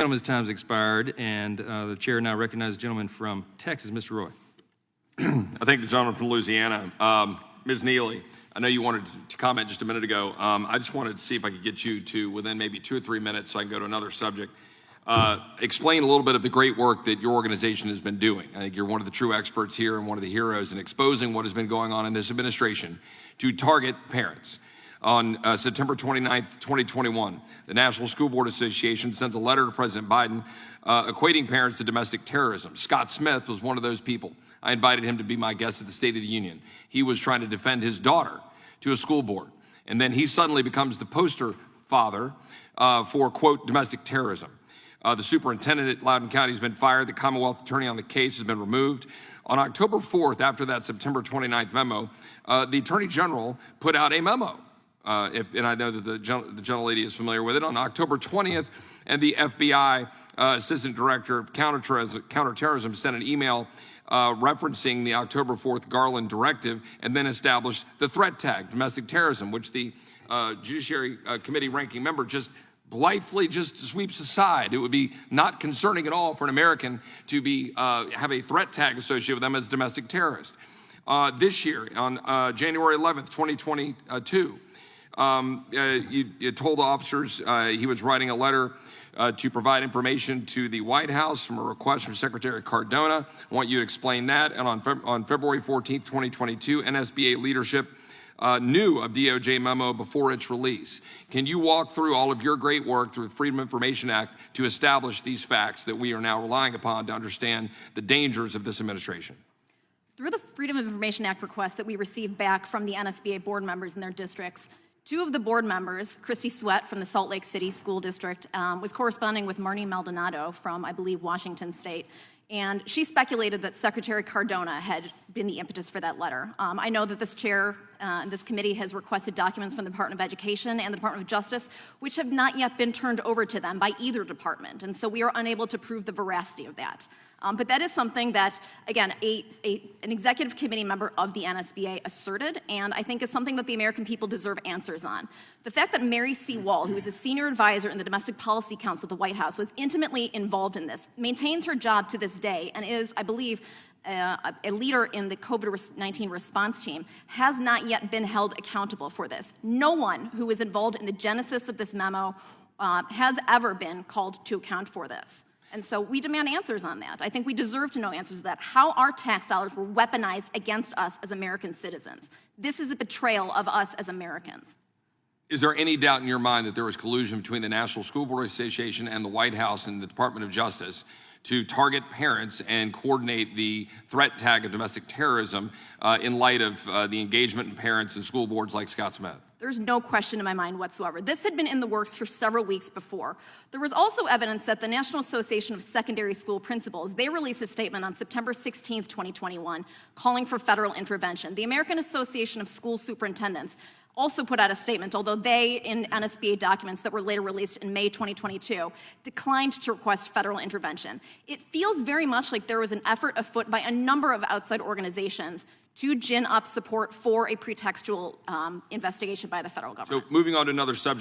Gentleman's time's expired, and the chair now recognizes the gentleman from Texas, Mr. Roy. I thank the gentleman from Louisiana. Ms. Neely, I know you wanted to comment just a minute ago. I just wanted to see if I could get you to, within maybe 2 or 3 minutes, so I can go to another subject, explain a little bit of the great work that your organization has been doing. I think you're one of the true experts here and one of the heroes in exposing what has been going on in this administration to target parents. On September 29th, 2021, the National School Board Association sent a letter to President Biden equating parents to domestic terrorism. Scott Smith was one of those people. I invited him to be my guest at the State of the Union. He was trying to defend his daughter to a school board. And then he suddenly becomes the poster father for, quote, domestic terrorism. The superintendent at Loudoun County has been fired. The Commonwealth attorney on the case has been removed. On October 4th, after that September 29th memo, the Attorney General put out a memo. And I know that the gentlelady is familiar with it. On October 20th, and the FBI Assistant Director of Counterterrorism sent an email referencing the October 4th Garland directive, and then established the threat tag, domestic terrorism, which the Judiciary Committee ranking member just blithely just sweeps aside. It would be not concerning at all for an American to be have a threat tag associated with them as a domestic terrorist. This year, on January 11th, 2022, you told officers he was writing a letter to provide information to the White House from a request from Secretary Cardona. I want you to explain that. And on February 14th, 2022, NSBA leadership knew of DOJ memo before its release. Can you walk through all of your great work through the Freedom of Information Act to establish these facts that we are now relying upon to understand the dangers of this administration? Through the Freedom of Information Act request that we received back from the NSBA board members in their districts, 2 of the board members, Christy Sweat from the Salt Lake City School District, was corresponding with Marnie Maldonado from, I believe, Washington State. And she speculated that Secretary Cardona had been the impetus for that letter. I know that this chair, this committee has requested documents from the Department of Education and the Department of Justice, which have not yet been turned over to them by either department. And so we are unable to prove the veracity of that. But that is something that, again, an executive committee member of the NSBA asserted, and I think is something that the American people deserve answers on. The fact that Mary C. Wall, who is a senior advisor in the Domestic Policy Council at the White House, was intimately involved in this, maintains her job to this day, and is, I believe, a leader in the COVID-19 response team, has not yet been held accountable for this. No one who was involved in the genesis of this memo has ever been called to account for this. And so we demand answers on that. I think we deserve to know answers to that. How our tax dollars were weaponized against us as American citizens. This is a betrayal of us as Americans. Is there any doubt in your mind that there was collusion between the National School Board Association and the White House and the Department of Justice to target parents and coordinate the threat tag of domestic terrorism in light of the engagement in parents and school boards like Scott Smith? There's no question in my mind whatsoever. This had been in the works for several weeks before. There was also evidence that the National Association of Secondary School Principals, they released a statement on September 16th, 2021, calling for federal intervention. The American Association of School Superintendents also put out a statement, although they, in NSBA documents that were later released in May 2022, declined to request federal intervention. It feels very much like there was an effort afoot by a number of outside organizations to gin up support for a pretextual investigation by the federal government. So moving on to another subject.